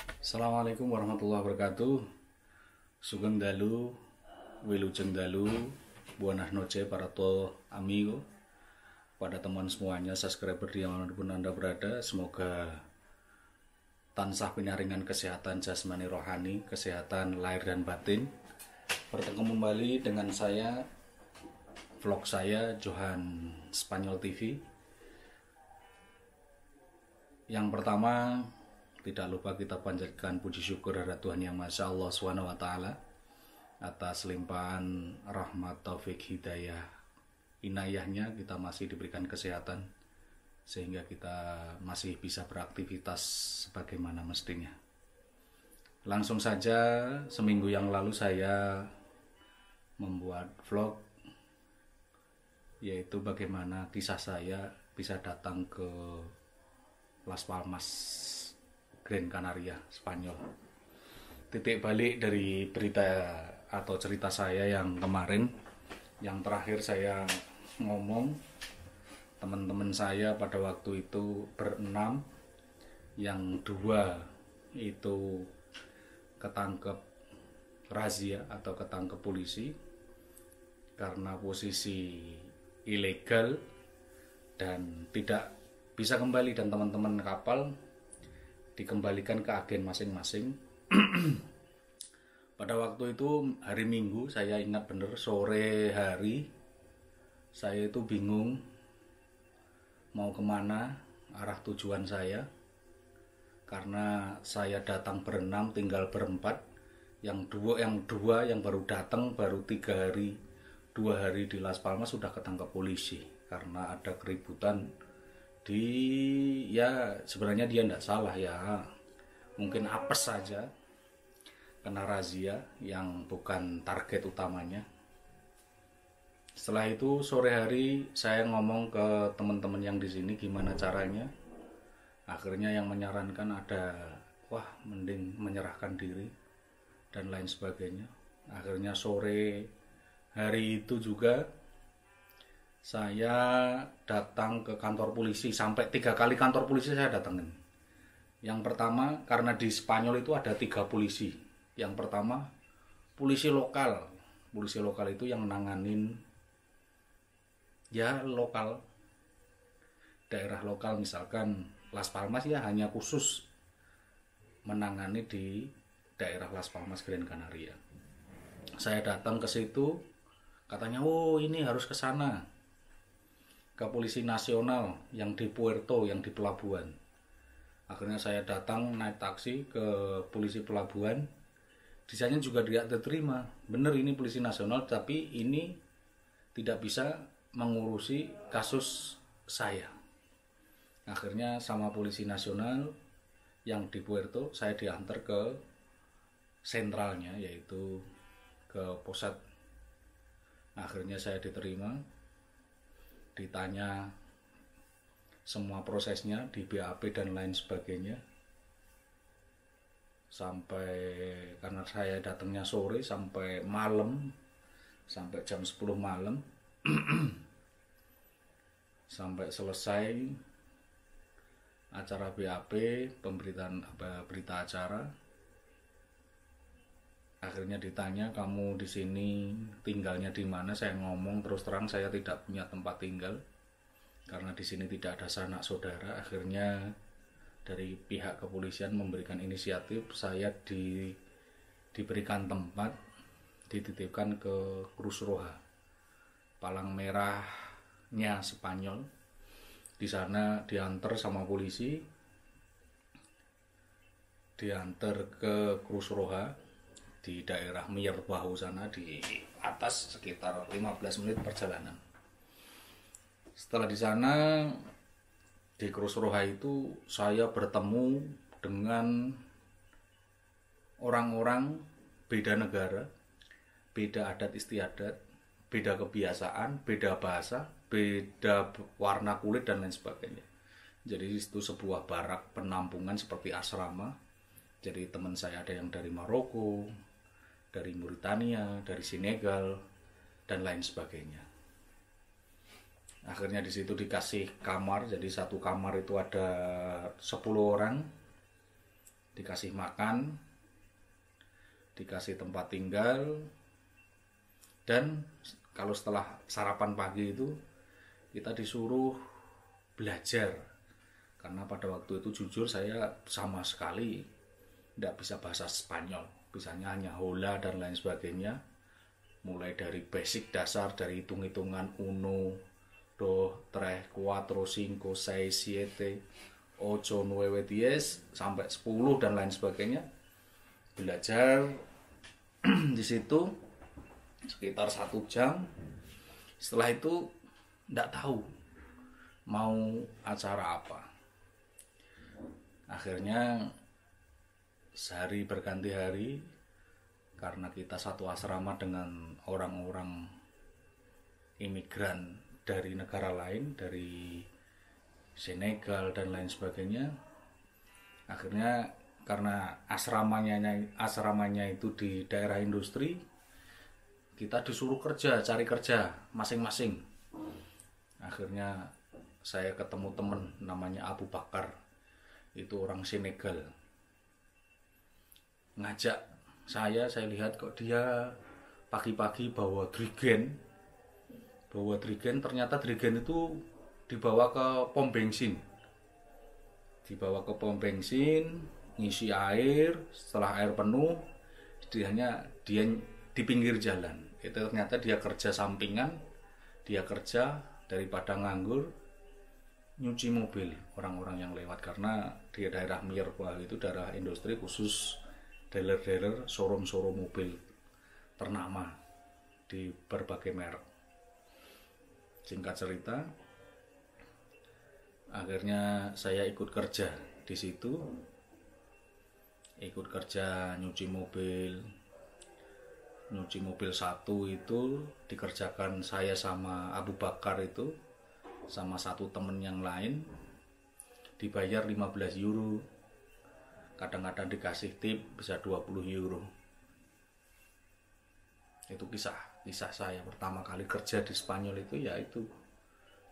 Assalamualaikum warahmatullahi wabarakatuh. Sugeng dalu, wilujeng dalu, buanah noche para to amigo. Pada teman semuanya, subscriber dimanapun Anda berada, semoga tansah pinaringan kesehatan jasmani rohani, kesehatan lahir dan batin. Bertemu kembali dengan saya, vlog saya Johan Spanyol TV. Yang pertama, tidak lupa kita panjatkan puji syukur kepada Tuhan Yang Maha Esa, Allah SWT, atas limpahan rahmat, taufik, hidayah, inayahnya kita masih diberikan kesehatan sehingga kita masih bisa beraktivitas sebagaimana mestinya. Langsung saja, seminggu yang lalu saya membuat vlog, yaitu bagaimana kisah saya bisa datang ke Las Palmas, Gran Canaria, Spanyol. Titik balik dari berita atau cerita saya yang kemarin, yang terakhir saya ngomong, teman-teman saya pada waktu itu berenam, yang dua itu ketangkep razia atau ketangkep polisi karena posisi ilegal dan tidak bisa kembali, dan teman-teman kapal dikembalikan ke agen masing-masing. Pada waktu itu hari Minggu, saya ingat bener, sore hari saya itu bingung mau kemana arah tujuan saya, karena saya datang berenam, tinggal berempat. Yang dua yang baru datang baru 3 hari, 2 hari di Las Palmas sudah ketangkap polisi karena ada keributan ya sebenarnya dia tidak salah ya, mungkin apes saja kena razia yang bukan target utamanya. Setelah itu sore hari saya ngomong ke teman-teman yang di sini gimana caranya. Akhirnya yang menyarankan ada, wah mending menyerahkan diri dan lain sebagainya. Akhirnya sore hari itu juga saya datang ke kantor polisi, sampai 3 kali kantor polisi saya datangin. Yang pertama, karena di Spanyol itu ada 3 polisi. Yang pertama, polisi lokal. Polisi lokal itu yang nanganin ya lokal, daerah lokal, misalkan Las Palmas ya hanya khusus menangani di daerah Las Palmas, Gran Canaria. Saya datang ke situ, katanya, oh ini harus ke sana, ke polisi nasional yang di Puerto, yang di pelabuhan. Akhirnya saya datang naik taksi ke polisi pelabuhan. Di sana juga tidak diterima. Bener ini polisi nasional, tapi ini tidak bisa mengurusi kasus saya. Akhirnya sama polisi nasional yang di Puerto saya diantar ke sentralnya, yaitu ke pusat. Akhirnya saya diterima, ditanya semua prosesnya di BAP dan lain sebagainya, sampai karena saya datangnya sore sampai malam, sampai jam 10 malam sampai selesai acara BAP, pemberitaan berita acara. Akhirnya ditanya, kamu di sini tinggalnya di mana? Saya ngomong terus terang saya tidak punya tempat tinggal karena di sini tidak ada sanak saudara. Akhirnya dari pihak kepolisian memberikan inisiatif, saya diberikan tempat, dititipkan ke Cruz Roja, palang merahnya Spanyol. Di sana diantar sama polisi, diantar ke Cruz Roja di daerah Mierbahu sana, di atas sekitar 15 menit perjalanan. Setelah di sana di Cruz Roja itu saya bertemu dengan orang-orang beda negara, beda adat istiadat, beda kebiasaan, beda bahasa, beda warna kulit dan lain sebagainya. Jadi itu sebuah barak penampungan seperti asrama. Jadi teman saya ada yang dari Maroko, dari Mauritania, dari Senegal, dan lain sebagainya. Akhirnya di situ dikasih kamar, jadi satu kamar itu ada 10 orang. dikasih makan, dikasih tempat tinggal, dan kalau setelah sarapan pagi itu kita disuruh belajar. Karena pada waktu itu jujur saya sama sekali tidak bisa bahasa Spanyol, bisanya hanya hola dan lain sebagainya. Mulai dari basic dasar, dari hitung-hitungan uno, do, tres, cuatro, cinco, seis, siete, ocho, nueve, diez, sampai 10 dan lain sebagainya. Belajar di situ sekitar 1 jam. Setelah itu tidak tahu mau acara apa. Akhirnya sehari berganti hari, karena kita satu asrama dengan orang-orang imigran dari negara lain, dari Senegal dan lain sebagainya. Akhirnya karena asramanya itu di daerah industri, kita disuruh kerja, cari kerja masing-masing. Akhirnya saya ketemu teman namanya Abu Bakar, itu orang Senegal, ngajak saya lihat kok dia pagi-pagi bawa drigen. Ternyata drigen itu dibawa ke pom bensin, ngisi air. Setelah air penuh, dia di pinggir jalan. Itu ternyata dia kerja sampingan, dia kerja daripada nganggur, nyuci mobil orang-orang yang lewat. Karena di daerah Mirepoix itu daerah industri, khusus dealer-dealer, showroom mobil ternama di berbagai merek. Singkat cerita, akhirnya saya ikut kerja di situ, nyuci mobil satu itu dikerjakan saya sama Abu Bakar itu, sama satu temen yang lain, dibayar 15 euro. Kadang-kadang dikasih tip bisa 20 euro. Itu kisah saya pertama kali kerja di Spanyol itu, yaitu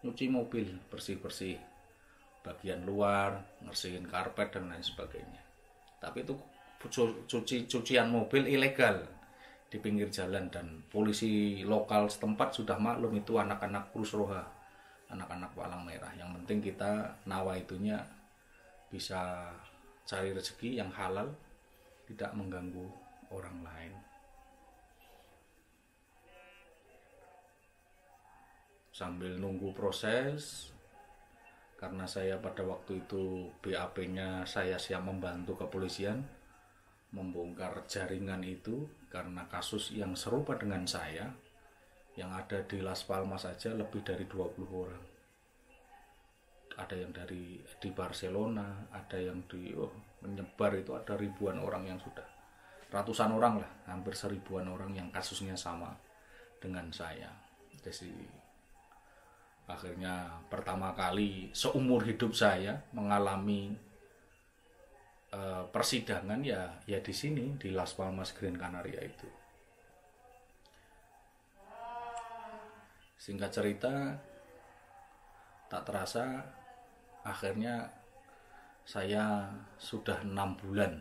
nyuci mobil, bersih-bersih bagian luar, ngersihin karpet dan lain sebagainya. Tapi itu cucian mobil ilegal di pinggir jalan, dan polisi lokal setempat sudah maklum itu anak-anak Cruz Roja, anak-anak palang merah. Yang penting kita nawaitunya bisa cari rezeki yang halal, tidak mengganggu orang lain. Sambil nunggu proses, karena saya pada waktu itu BAP-nya saya siap membantu kepolisian membongkar jaringan itu, karena kasus yang serupa dengan saya yang ada di Las Palmas saja lebih dari 20 orang. Ada yang di Barcelona, ada yang menyebar, itu ada ribuan orang, yang sudah ratusan orang lah, hampir 1000-an orang yang kasusnya sama dengan saya. Jadi akhirnya pertama kali seumur hidup saya mengalami persidangan ya di sini, di Las Palmas Gran Canaria itu. Singkat cerita, tak terasa akhirnya saya sudah 6 bulan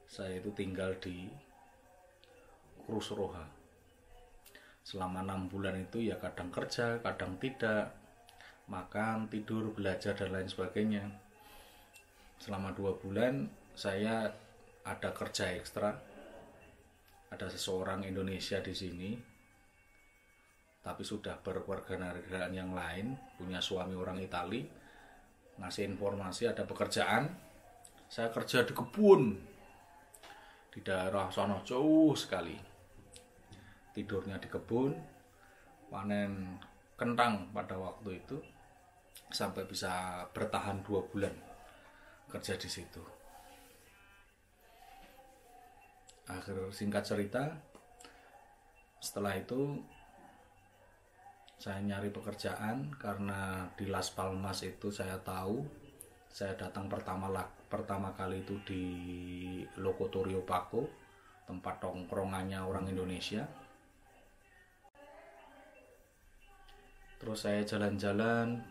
saya itu tinggal di Cruz Roja. Selama 6 bulan itu ya kadang kerja, kadang tidak, makan, tidur, belajar dan lain sebagainya. Selama 2 bulan saya ada kerja ekstra. Ada seseorang Indonesia di sini, tapi sudah berkewarganegaraan yang lain, punya suami orang Itali, ngasih informasi ada pekerjaan. Saya kerja di kebun di daerah sana jauh sekali, tidurnya di kebun, panen kentang pada waktu itu, sampai bisa bertahan 2 bulan kerja di situ. Singkat cerita, setelah itu saya nyari pekerjaan, karena di Las Palmas itu saya tahu, saya datang pertama kali itu di Locutorio Paco, tempat tongkrongannya orang Indonesia. Terus saya jalan-jalan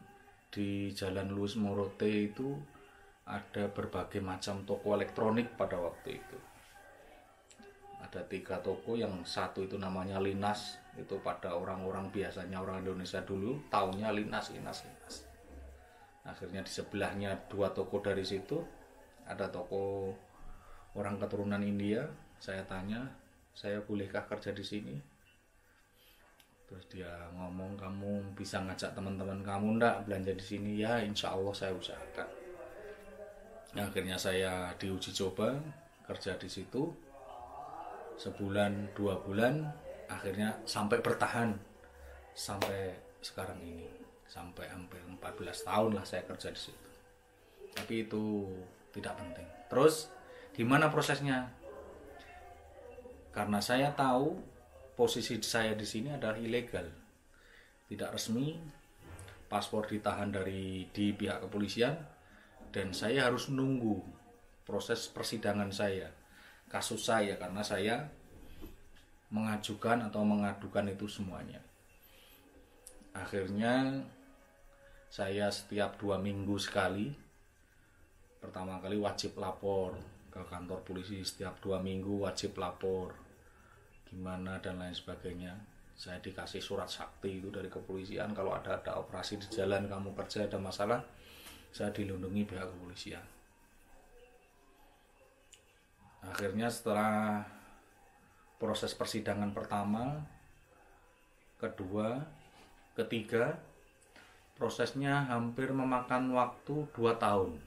di Jalan Luis Morote itu, ada berbagai macam toko elektronik pada waktu itu. Ada 3 toko, yang satu itu namanya Linas, itu pada orang-orang biasanya orang Indonesia dulu taunya Linas. Akhirnya di sebelahnya 2 toko dari situ ada toko orang keturunan India. Saya tanya, saya bolehkah kerja di sini? Terus dia ngomong, kamu bisa ngajak teman-teman kamu ndak belanja di sini? Ya, insya Allah saya usahakan. Akhirnya saya diuji coba kerja di situ sebulan 2 bulan, akhirnya sampai bertahan sampai sekarang ini, sampai hampir 14 tahun lah saya kerja di situ. Tapi itu tidak penting. Terus gimana prosesnya? Karena saya tahu posisi saya di sini adalah ilegal, tidak resmi, paspor ditahan di pihak kepolisian, dan saya harus nunggu proses persidangan saya, kasus saya, karena saya mengajukan atau mengadukan itu semuanya. Akhirnya saya setiap 2 minggu sekali, pertama kali wajib lapor ke kantor polisi, setiap 2 minggu wajib lapor gimana dan lain sebagainya. Saya dikasih surat sakti itu dari kepolisian, kalau ada operasi di jalan, kamu kerja ada masalah, saya dilindungi pihak kepolisian. Akhirnya setelah proses persidangan pertama, kedua, ketiga, prosesnya hampir memakan waktu 2 tahun.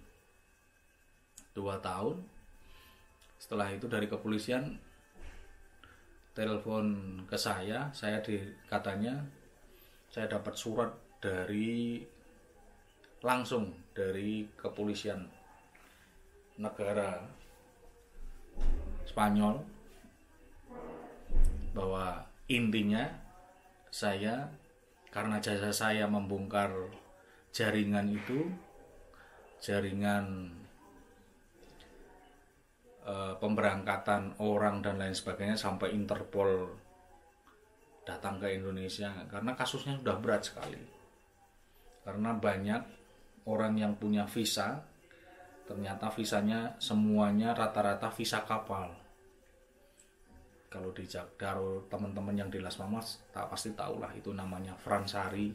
2 tahun. Setelah itu dari kepolisian telepon ke saya katanya saya dapat surat langsung dari kepolisian negara Spanyol, bahwa intinya saya, karena jasa saya membongkar jaringan itu, jaringan pemberangkatan orang dan lain sebagainya, sampai Interpol datang ke Indonesia, karena kasusnya sudah berat sekali. Karena banyak orang yang punya visa, ternyata visanya semuanya rata-rata visa kapal. Kalau di Jakarta, teman-teman yang di Las Palmas pasti tahulah, itu namanya Fransari.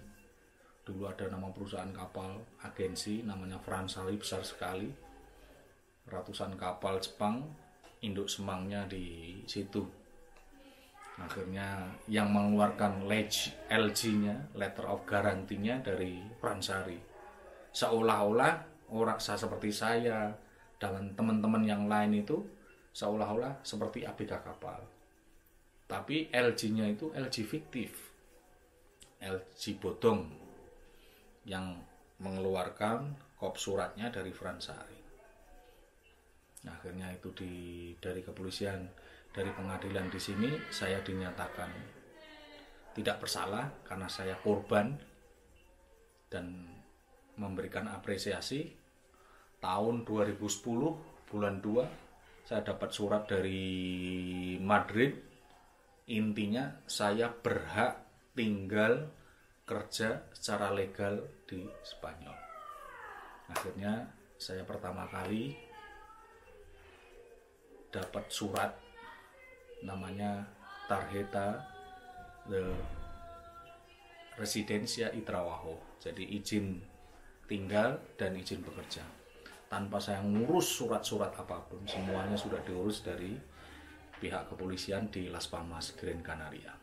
Dulu ada nama perusahaan kapal, agensi namanya Fransari, besar sekali. Ratusan kapal Jepang, induk semangnya di situ. Akhirnya yang mengeluarkan LG-nya, letter of guarantee-nya dari Fransari. Seolah-olah orang seperti saya dan teman-teman yang lain itu seolah-olah seperti ABK kapal. Tapi LG-nya itu LG fiktif, LG bodong, yang mengeluarkan kop suratnya dari Fransari. Nah, akhirnya itu dari kepolisian, dari pengadilan di sini saya dinyatakan tidak bersalah karena saya korban, dan memberikan apresiasi. Tahun 2010 bulan 2 saya dapat surat dari Madrid. Intinya saya berhak tinggal kerja secara legal di Spanyol. Akhirnya saya pertama kali dapat surat namanya Tarjeta de Residencia y Trabajo, jadi izin tinggal dan izin bekerja. Tanpa saya ngurus surat-surat apapun, semuanya sudah diurus dari pihak kepolisian di Las Palmas, Gran Canaria.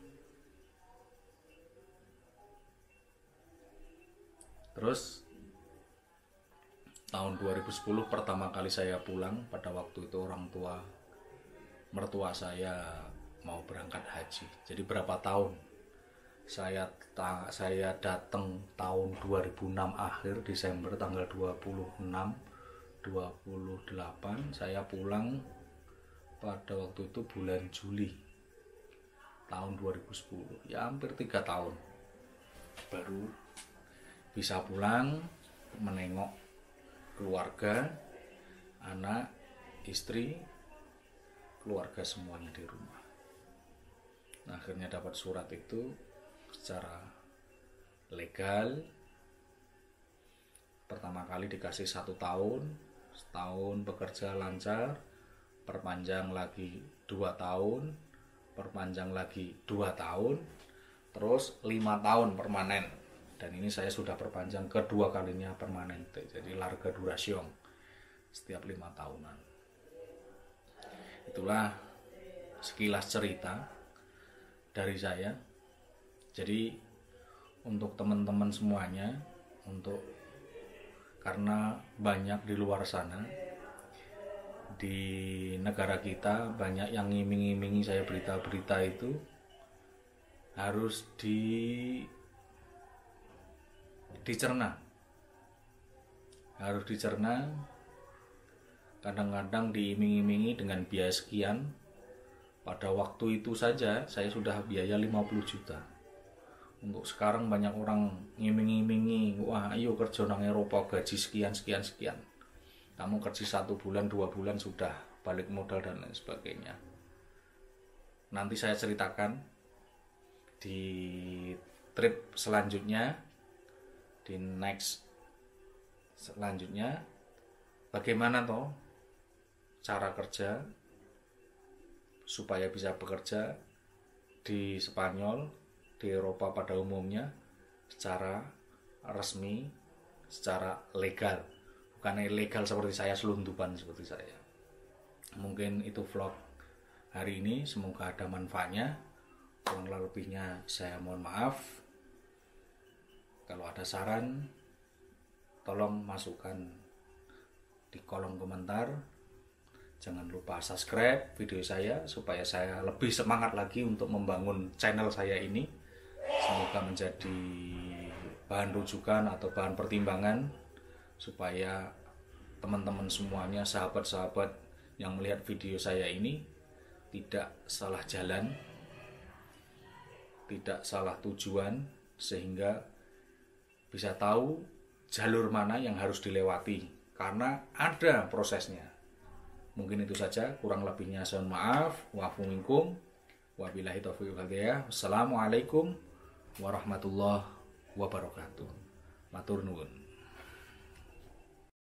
Terus tahun 2010 pertama kali saya pulang, pada waktu itu mertua saya mau berangkat haji. Jadi berapa tahun saya datang tahun 2006 akhir, Desember tanggal 28 saya pulang pada waktu itu bulan Juli tahun 2010. Ya hampir 3 tahun baru bisa pulang menengok keluarga, anak, istri, keluarga semuanya di rumah. Nah, akhirnya dapat surat itu secara legal. Pertama kali dikasih 1 tahun, tahun bekerja lancar, perpanjang lagi 2 tahun, perpanjang lagi 2 tahun, terus 5 tahun permanen. Dan ini saya sudah perpanjang kedua kalinya permanen, jadi larga duration setiap 5 tahunan. Itulah sekilas cerita dari saya. Jadi untuk teman-teman semuanya, karena banyak di luar sana, di negara kita banyak yang ngiming-ngimingi saya berita-berita itu, harus dicerna. Harus dicerna. Kadang-kadang diiming-imingi dengan biaya sekian. Pada waktu itu saja saya sudah biaya 50 juta. Untuk sekarang banyak orang ngiming-ngimingi, wah ayo kerja nang Eropa gaji sekian. Kamu kerja 1 bulan 2 bulan sudah balik modal dan lain sebagainya. Nanti saya ceritakan di trip selanjutnya, di next selanjutnya, bagaimana toh cara kerja supaya bisa bekerja di Spanyol, di Eropa pada umumnya secara resmi, secara legal, bukan ilegal seperti saya, selundupan seperti saya. Mungkin itu vlog hari ini, semoga ada manfaatnya. Kurang lebihnya saya mohon maaf. Kalau ada saran, tolong masukkan di kolom komentar. Jangan lupa subscribe video saya supaya saya lebih semangat lagi untuk membangun channel saya ini. Semoga menjadi bahan rujukan atau bahan pertimbangan supaya teman-teman semuanya, sahabat-sahabat yang melihat video saya ini tidak salah jalan, tidak salah tujuan, sehingga bisa tahu jalur mana yang harus dilewati karena ada prosesnya. Mungkin itu saja, kurang lebihnya saya maaf. Wa'fu minkum. Wabillahi taufiq wal hidayah. Wassalamualaikum warahmatullahi wabarakatuh. Matur nuwun.